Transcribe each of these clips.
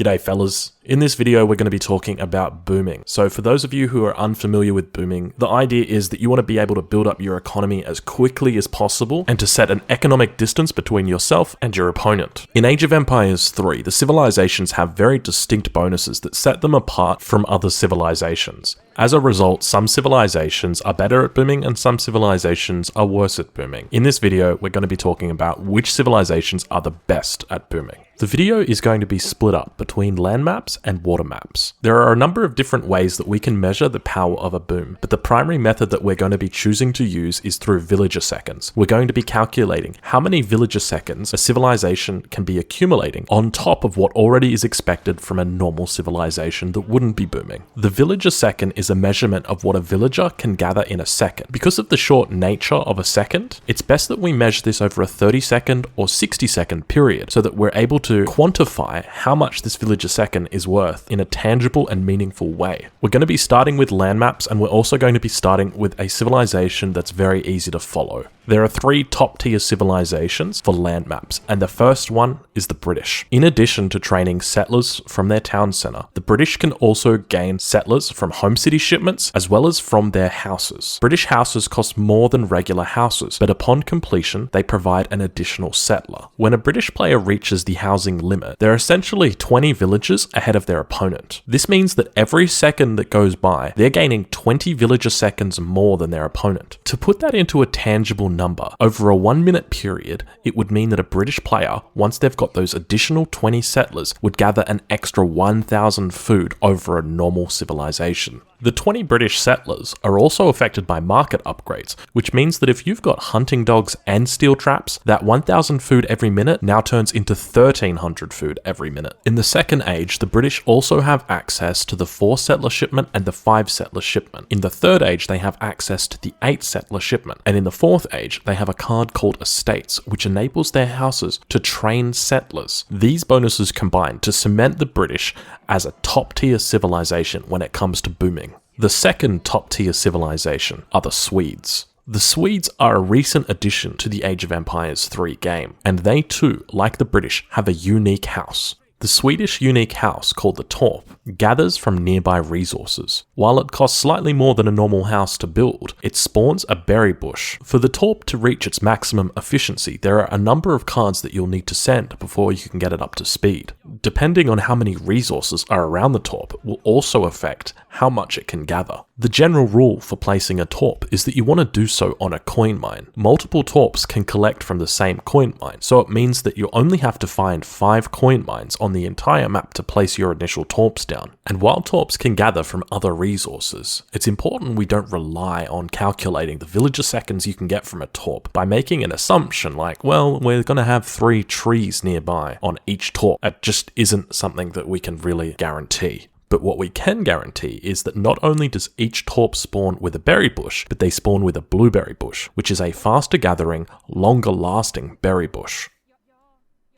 G'day fellas. In this video, we're going to be talking about booming. So for those of you who are unfamiliar with booming, the idea is that you want to be able to build up your economy as quickly as possible and to set an economic distance between yourself and your opponent. In Age of Empires 3, the civilizations have very distinct bonuses that set them apart from other civilizations. As a result, some civilizations are better at booming and some civilizations are worse at booming. In this video, we're going to be talking about which civilizations are the best at booming. The video is going to be split up between land maps and water maps. There are a number of different ways that we can measure the power of a boom, but the primary method that we're going to be choosing to use is through villager seconds. We're going to be calculating how many villager seconds a civilization can be accumulating on top of what already is expected from a normal civilization that wouldn't be booming. The villager second is a measurement of what a villager can gather in a second. Because of the short nature of a second, it's best that we measure this over a 30-second or 60-second period so that we're able to quantify how much this villager second is worth in a tangible and meaningful way. We're going to be starting with land maps, and we're also going to be starting with a civilization that's very easy to follow. There are 3 top-tier civilizations for land maps, and the first one is the British. In addition to training settlers from their town centre, the British can also gain settlers from home city shipments as well as from their houses. British houses cost more than regular houses, but upon completion, they provide an additional settler. When a British player reaches the housing limit, they're essentially 20 villages ahead of their opponent. This means that every second that goes by, they're gaining 20 villager seconds more than their opponent. To put that into a tangible number, over a 1-minute period, it would mean that a British player, once they've got those additional 20 settlers, would gather an extra 1,000 food over a normal civilization. The 20 British settlers are also affected by market upgrades, which means that if you've got hunting dogs and steel traps, that 1,000 food every minute now turns into 1,300 food every minute. In the second age, the British also have access to the 4 settler shipment and the 5 settler shipment. In the third age, they have access to the 8 settler shipment. And in the fourth age, they have a card called Estates, which enables their houses to train settlers. These bonuses combine to cement the British as a top-tier civilization when it comes to booming. The second top-tier civilization are the Swedes. The Swedes are a recent addition to the Age of Empires 3 game, and they too, like the British, have a unique house. The Swedish unique house, called the Torp, gathers from nearby resources. While it costs slightly more than a normal house to build, it spawns a berry bush. For the Torp to reach its maximum efficiency, there are a number of cards that you'll need to send before you can get it up to speed. Depending on how many resources are around the Torp will also affect how much it can gather. The general rule for placing a Torp is that you want to do so on a coin mine. Multiple Torps can collect from the same coin mine, so it means that you only have to find 5 coin mines on the entire map to place your initial Torps down. And while Torps can gather from other resources, it's important we don't rely on calculating the villager seconds you can get from a Torp by making an assumption like, well, we're going to have 3 trees nearby on each Torp. That just isn't something that we can really guarantee. But what we can guarantee is that not only does each Torp spawn with a berry bush, but they spawn with a blueberry bush, which is a faster gathering, longer lasting berry bush.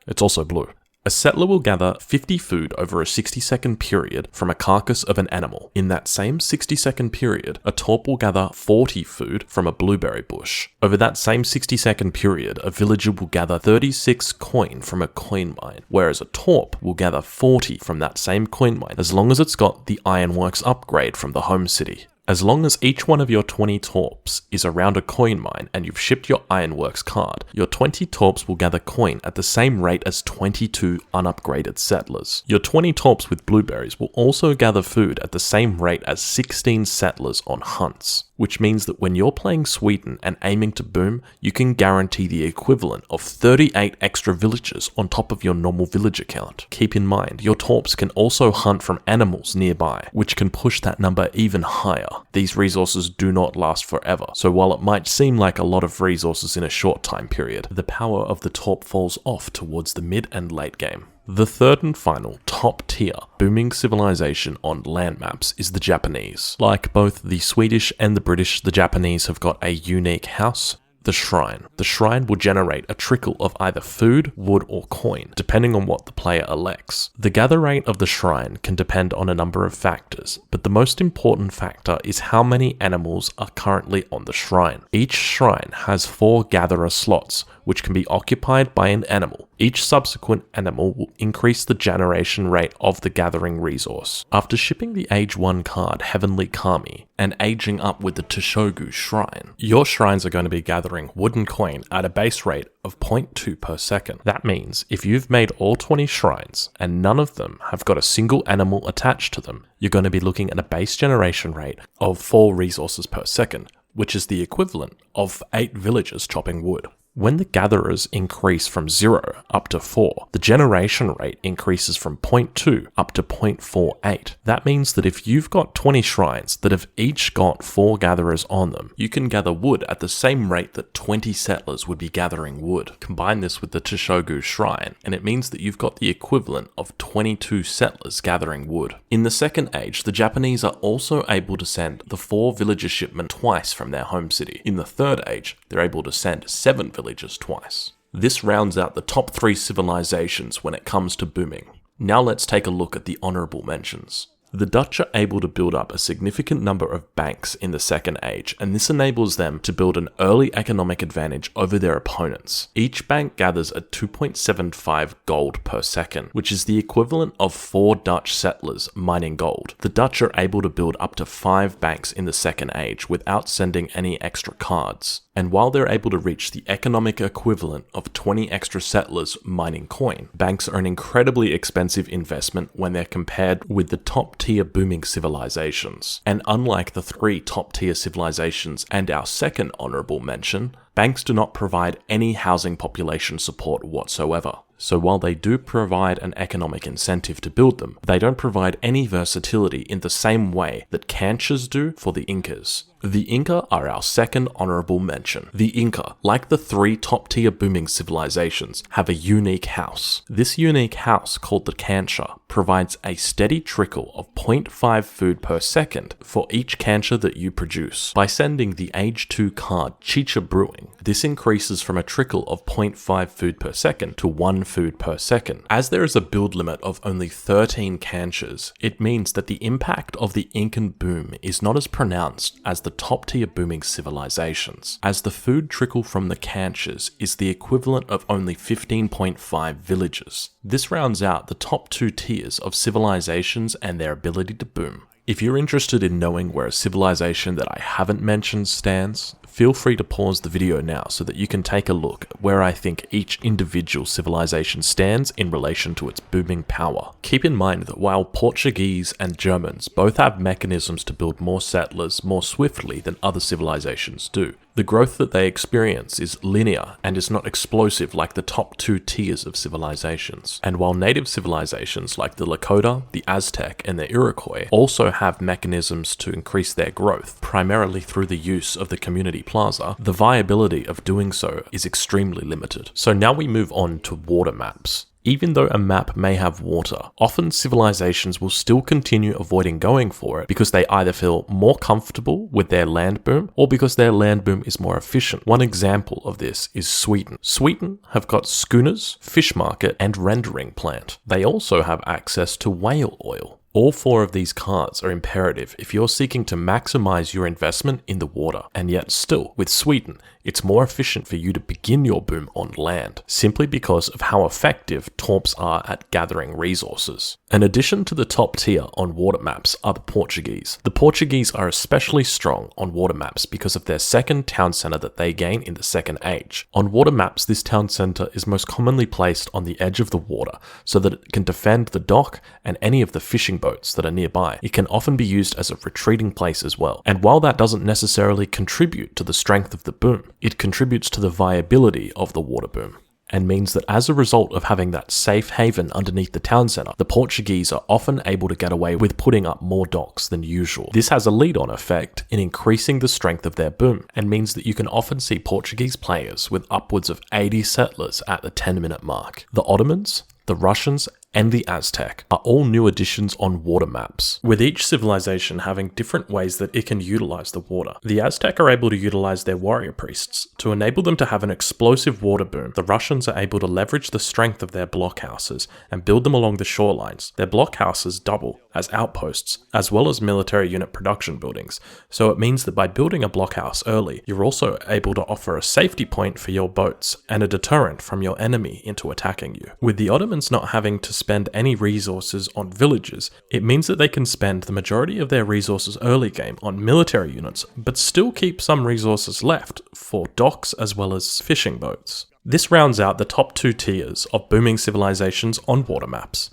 It's also blue. A settler will gather 50 food over a 60-second period from a carcass of an animal. In that same 60-second period, a Torp will gather 40 food from a blueberry bush. Over that same 60-second period, a villager will gather 36 coin from a coin mine, whereas a Torp will gather 40 from that same coin mine, as long as it's got the ironworks upgrade from the home city. As long as each one of your 20 Torps is around a coin mine and you've shipped your Ironworks card, your 20 Torps will gather coin at the same rate as 22 unupgraded settlers. Your 20 Torps with blueberries will also gather food at the same rate as 16 settlers on hunts, which means that when you're playing Sweden and aiming to boom, you can guarantee the equivalent of 38 extra villagers on top of your normal villager count. Keep in mind, your Torps can also hunt from animals nearby, which can push that number even higher. These resources do not last forever, so while it might seem like a lot of resources in a short time period, the power of the Torp falls off towards the mid and late game. The third and final top tier booming civilization on land maps is the Japanese. Like both the Swedish and the British, the Japanese have got a unique house, the shrine. The shrine will generate a trickle of either food, wood, or coin, depending on what the player elects. The gather rate of the shrine can depend on a number of factors, but the most important factor is how many animals are currently on the shrine. Each shrine has 4 gatherer slots, which can be occupied by an animal. Each subsequent animal will increase the generation rate of the gathering resource. After shipping the Age 1 card, Heavenly Kami, and aging up with the Toshogu Shrine, your shrines are going to be gathering wood and coin at a base rate of 0.2 per second. That means if you've made all 20 shrines and none of them have got a single animal attached to them, you're going to be looking at a base generation rate of 4 resources per second, which is the equivalent of 8 villagers chopping wood. When the gatherers increase from 0 up to 4, the generation rate increases from 0.2 up to 0.48. That means that if you've got 20 shrines that have each got 4 gatherers on them, you can gather wood at the same rate that 20 settlers would be gathering wood. Combine this with the Toshogu Shrine, and it means that you've got the equivalent of 22 settlers gathering wood. In the Second Age, the Japanese are also able to send the 4 villager shipment twice from their home city. In the Third Age, they're able to send 7 villagers twice. This rounds out the top 3 civilizations when it comes to booming. Now let's take a look at the honorable mentions. The Dutch are able to build up a significant number of banks in the Second Age, and this enables them to build an early economic advantage over their opponents. Each bank gathers at 2.75 gold per second, which is the equivalent of 4 Dutch settlers mining gold. The Dutch are able to build up to 5 banks in the Second Age without sending any extra cards. And while they're able to reach the economic equivalent of 20 extra settlers mining coin, banks are an incredibly expensive investment when they're compared with the top tier booming civilizations. And unlike the 3 top tier civilizations and our second honorable mention, banks do not provide any housing population support whatsoever. So while they do provide an economic incentive to build them, they don't provide any versatility in the same way that Kanchas do for the Incas. The Inca are our second honorable mention. The Inca, like the 3 top-tier booming civilizations, have a unique house. This unique house, called the Kancha, provides a steady trickle of 0.5 food per second for each Kancha that you produce. By sending the Age 2 card Chicha Brewing, this increases from a trickle of 0.5 food per second to 1 food per second. As there is a build limit of only 13 Kanchas, it means that the impact of the Incan boom is not as pronounced as the top tier booming civilizations, as the food trickle from the Kanchas is the equivalent of only 15.5 villages. This rounds out the top 2 tiers of civilizations and their ability to boom. If you're interested in knowing where a civilization that I haven't mentioned stands, feel free to pause the video now so that you can take a look at where I think each individual civilization stands in relation to its booming power. Keep in mind that while Portuguese and Germans both have mechanisms to build more settlers more swiftly than other civilizations do, the growth that they experience is linear and is not explosive like the top 2 tiers of civilizations. And while native civilizations like the Lakota, the Aztec, and the Iroquois also have mechanisms to increase their growth, primarily through the use of the community plaza, the viability of doing so is extremely limited. So now we move on to water maps. Even though a map may have water, often civilizations will still continue avoiding going for it because they either feel more comfortable with their land boom or because their land boom is more efficient. One example of this is Sweden. Sweden have got schooners, fish market, and rendering plant. They also have access to whale oil. All 4 of these cards are imperative if you're seeking to maximize your investment in the water, and yet still, with Sweden, it's more efficient for you to begin your boom on land, simply because of how effective Torps are at gathering resources. In addition to the top tier on water maps are the Portuguese. The Portuguese are especially strong on water maps because of their second town center that they gain in the Second Age. On water maps, this town center is most commonly placed on the edge of the water so that it can defend the dock and any of the fishing boats that are nearby. It can often be used as a retreating place as well. And while that doesn't necessarily contribute to the strength of the boom, it contributes to the viability of the water boom, and means that as a result of having that safe haven underneath the town centre, the Portuguese are often able to get away with putting up more docks than usual. This has a lead-on effect in increasing the strength of their boom, and means that you can often see Portuguese players with upwards of 80 settlers at the 10-minute mark. The Ottomans, the Russians, and the Aztec are all new additions on water maps, with each civilization having different ways that it can utilize the water. The Aztec are able to utilize their warrior priests to enable them to have an explosive water boom. The Russians are able to leverage the strength of their blockhouses and build them along the shorelines. Their blockhouses double as outposts, as well as military unit production buildings. So it means that by building a blockhouse early, you're also able to offer a safety point for your boats and a deterrent from your enemy into attacking you. With the Ottomans not having to spend any resources on villages, it means that they can spend the majority of their resources early game on military units, but still keep some resources left for docks as well as fishing boats. This rounds out the top 2 tiers of booming civilizations on water maps.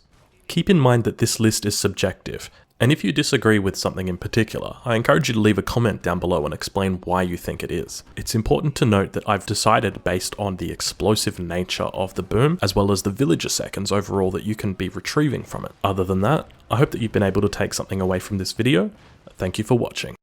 Keep in mind that this list is subjective, and if you disagree with something in particular, I encourage you to leave a comment down below and explain why you think it is. It's important to note that I've decided based on the explosive nature of the boom, as well as the villager seconds overall that you can be retrieving from it. Other than that, I hope that you've been able to take something away from this video. Thank you for watching.